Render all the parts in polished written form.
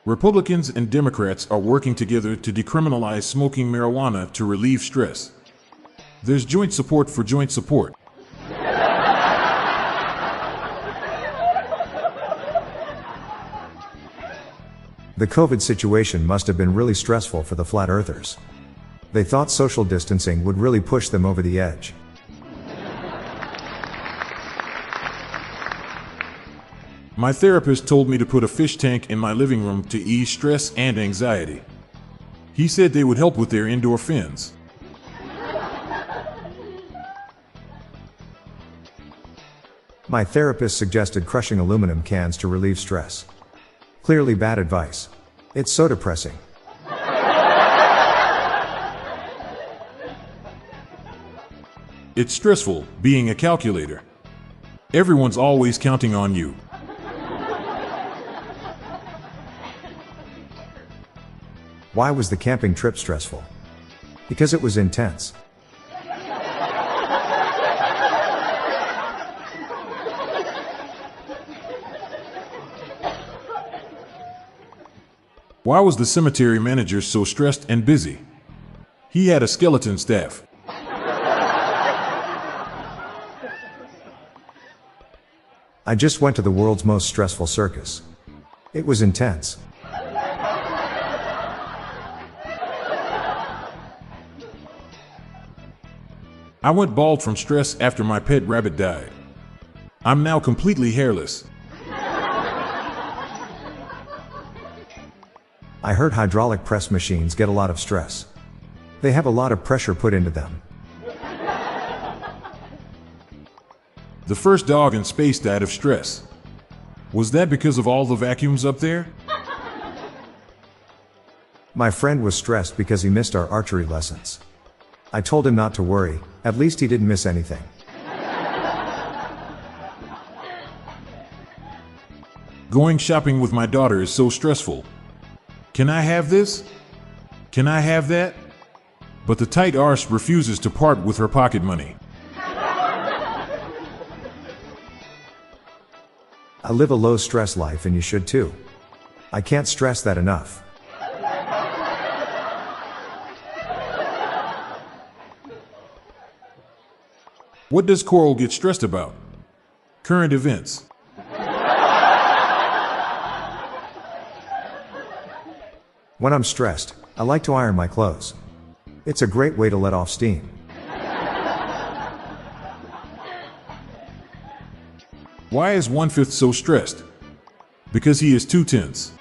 Republicans and Democrats are working together to decriminalize smoking marijuana to relieve stress. There's joint support for joint support. The COVID situation must have been really stressful for the flat earthers. They thought social distancing would really push them over the edge. My therapist told me to put a fish tank in my living room to ease stress and anxiety. He said they would help with their endorphins. My therapist suggested crushing aluminum cans to relieve stress. Clearly bad advice. It's so depressing. It's stressful being a calculator. Everyone's always counting on you. Why was the camping trip stressful? Because it was intense. Why was the cemetery manager so stressed and busy? He had a skeleton staff. I just went to the world's most stressful circus. It was intense. I went bald from stress after my pet rabbit died. I'm now completely hairless. I heard hydraulic press machines get a lot of stress. They have a lot of pressure put into them. The first dog in space died of stress. Was that because of all the vacuums up there? My friend was stressed because he missed our archery lessons. I told him not to worry, at least he didn't miss anything. Going shopping with my daughter is so stressful. Can I have this? Can I have that? But the tight arse refuses to part with her pocket money. I live a low stress life and you should too. I can't stress that enough. What does Coral get stressed about? Current events. When I'm stressed, I like to iron my clothes. It's a great way to let off steam. Why is 1/5 so stressed? Because he is 2/10.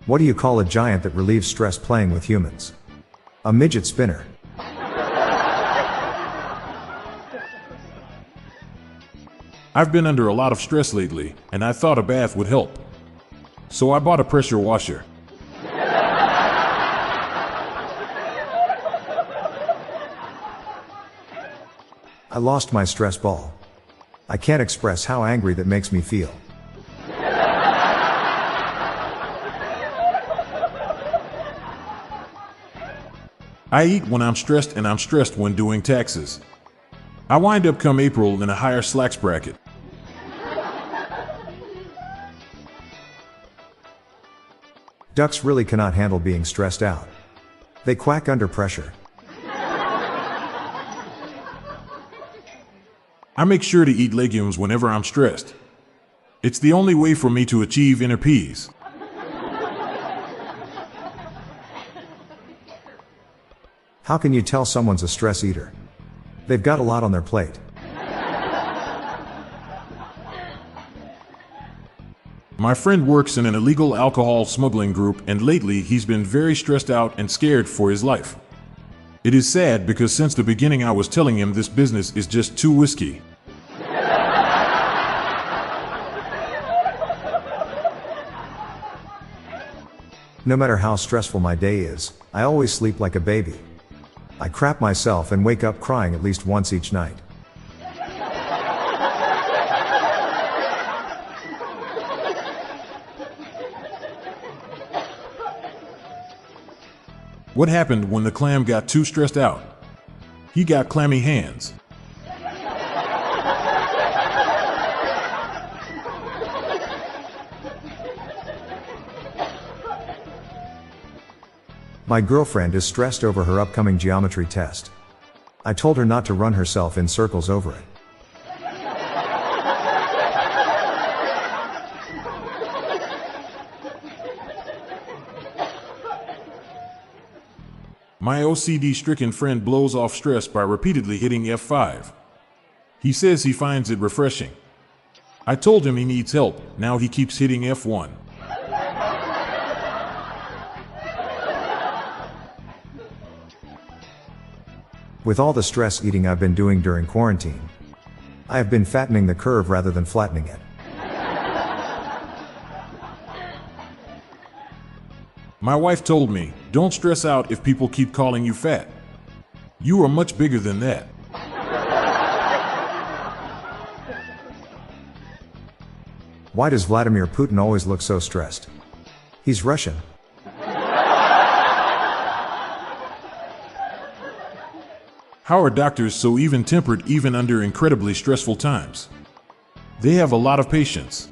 What do you call a giant that relieves stress playing with humans? A midget spinner. I've been under a lot of stress lately, and I thought a bath would help. So I bought a pressure washer. I lost my stress ball. I can't express how angry that makes me feel. I eat when I'm stressed and I'm stressed when doing taxes. I wind up come April in a higher slacks bracket. Ducks really cannot handle being stressed out. They quack under pressure. I make sure to eat legumes whenever I'm stressed. It's the only way for me to achieve inner peace. How can you tell someone's a stress eater? They've got a lot on their plate. My friend works in an illegal alcohol smuggling group, and lately he's been very stressed out and scared for his life. It is sad because since the beginning I was telling him this business is just too risky. No matter how stressful my day is, I always sleep like a baby. I crap myself and wake up crying at least once each night. What happened when the clam got too stressed out? He got clammy hands. My girlfriend is stressed over her upcoming geometry test. I told her not to run herself in circles over it. My OCD-stricken friend blows off stress by repeatedly hitting F5. He says he finds it refreshing. I told him he needs help, now he keeps hitting F1. With all the stress eating I've been doing during quarantine, I have been fattening the curve rather than flattening it. My wife told me, don't stress out if people keep calling you fat. You are much bigger than that. Why does Vladimir Putin always look so stressed? He's Russian. How are doctors so even-tempered even under incredibly stressful times? They have a lot of patience.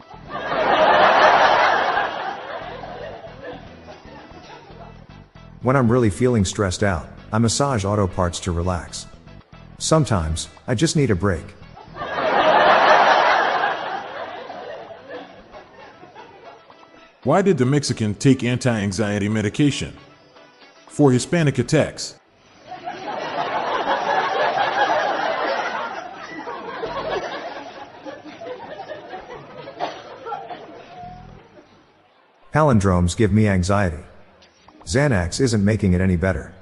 When I'm really feeling stressed out, I massage auto parts to relax. Sometimes, I just need a break. Why did the Mexican take anti-anxiety medication? For Hispanic attacks. Palindromes give me anxiety. Xanax isn't making it any better.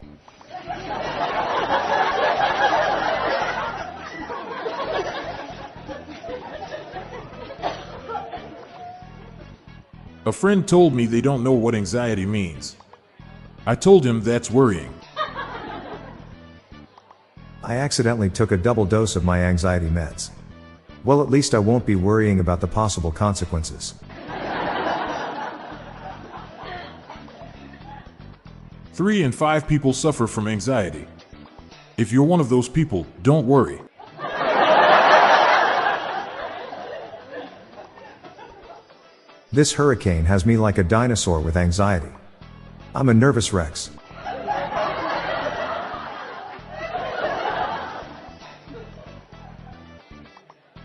A friend told me they don't know what anxiety means. I told him that's worrying. I accidentally took a double dose of my anxiety meds. Well, at least I won't be worrying about the possible consequences. 3 in 5 people suffer from anxiety. If you're one of those people, don't worry. This hurricane has me like a dinosaur with anxiety. I'm a nervous Rex.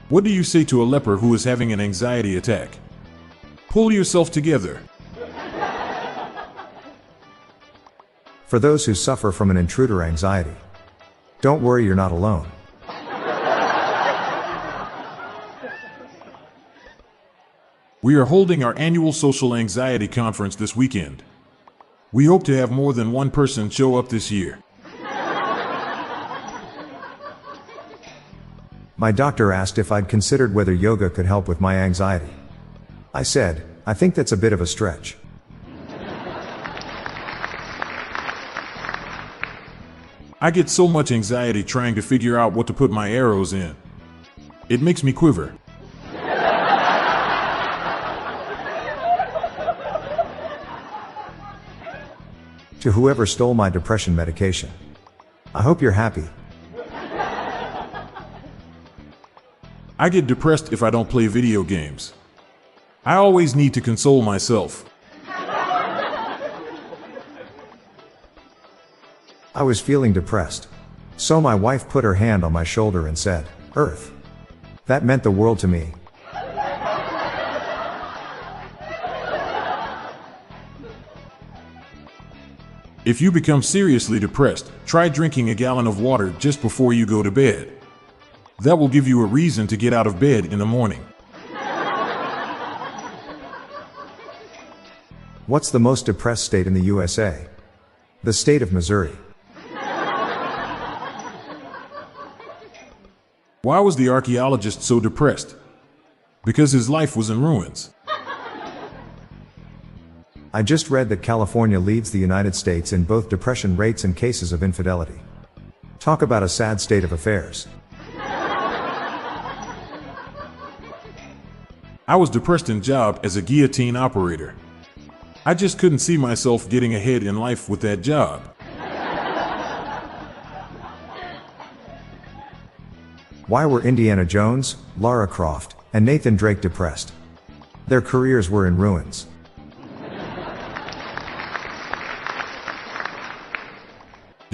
What do you say to a leper who is having an anxiety attack? Pull yourself together. For those who suffer from an intruder anxiety, don't worry, you're not alone. We are holding our annual social anxiety conference this weekend. We hope to have more than one person show up this year. My doctor asked if I'd considered whether yoga could help with my anxiety. I said, I think that's a bit of a stretch. I get so much anxiety trying to figure out what to put my arrows in. It makes me quiver. To whoever stole my depression medication, I hope you're happy. I get depressed if I don't play video games. I always need to console myself. I was feeling depressed. So my wife put her hand on my shoulder and said, "Earth." That meant the world to me. If you become seriously depressed, try drinking a gallon of water just before you go to bed. That will give you a reason to get out of bed in the morning. What's the most depressed state in the USA? The state of Missouri. Why was the archaeologist so depressed? Because his life was in ruins. I just read that California leads the United States in both depression rates and cases of infidelity. Talk about a sad state of affairs. I was depressed in job as a guillotine operator. I just couldn't see myself getting ahead in life with that job. Why were Indiana Jones, Lara Croft, and Nathan Drake depressed? Their careers were in ruins.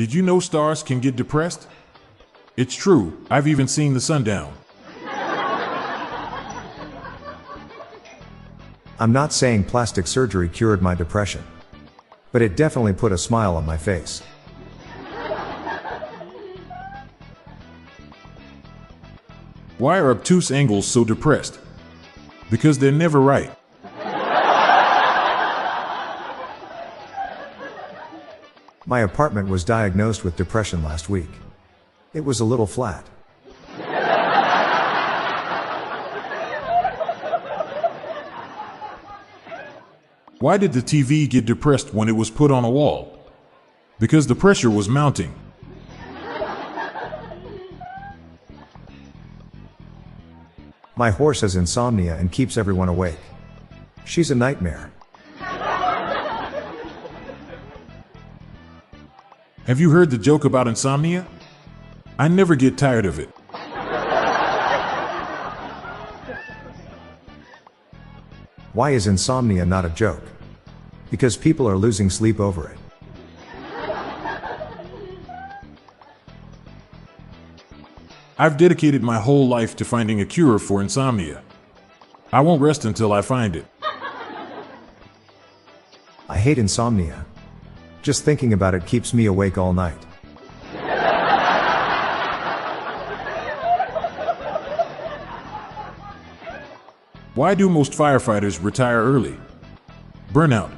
Did you know stars can get depressed? It's true, I've even seen the sun down. I'm not saying plastic surgery cured my depression, but it definitely put a smile on my face. Why are obtuse angles so depressed? Because they're never right. My apartment was diagnosed with depression last week. It was a little flat. Why did the TV get depressed when it was put on a wall? Because the pressure was mounting. My horse has insomnia and keeps everyone awake. She's a nightmare. Have you heard the joke about insomnia? I never get tired of it. Why is insomnia not a joke? Because people are losing sleep over it. I've dedicated my whole life to finding a cure for insomnia. I won't rest until I find it. I hate insomnia. Just thinking about it keeps me awake all night. Why do most firefighters retire early? Burnout.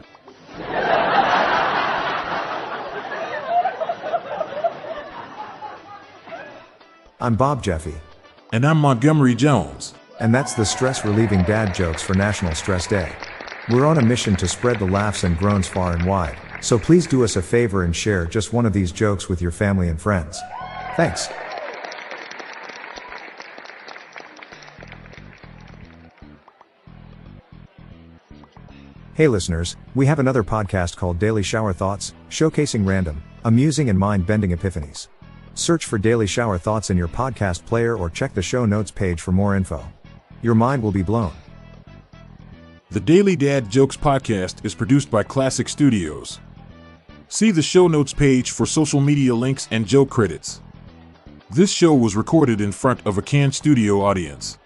I'm Bob Jeffy. And I'm Montgomery Jones. And that's the stress relieving dad jokes for National Stress Day. We're on a mission to spread the laughs and groans far and wide, so please do us a favor and share just one of these jokes with your family and friends. Thanks. Hey listeners, we have another podcast called Daily Shower Thoughts, showcasing random, amusing and mind-bending epiphanies. Search for Daily Shower Thoughts in your podcast player or check the show notes page for more info. Your mind will be blown. The Daily Dad Jokes podcast is produced by Classic Studios. See the show notes page for social media links and joke credits. This show was recorded in front of a canned studio audience.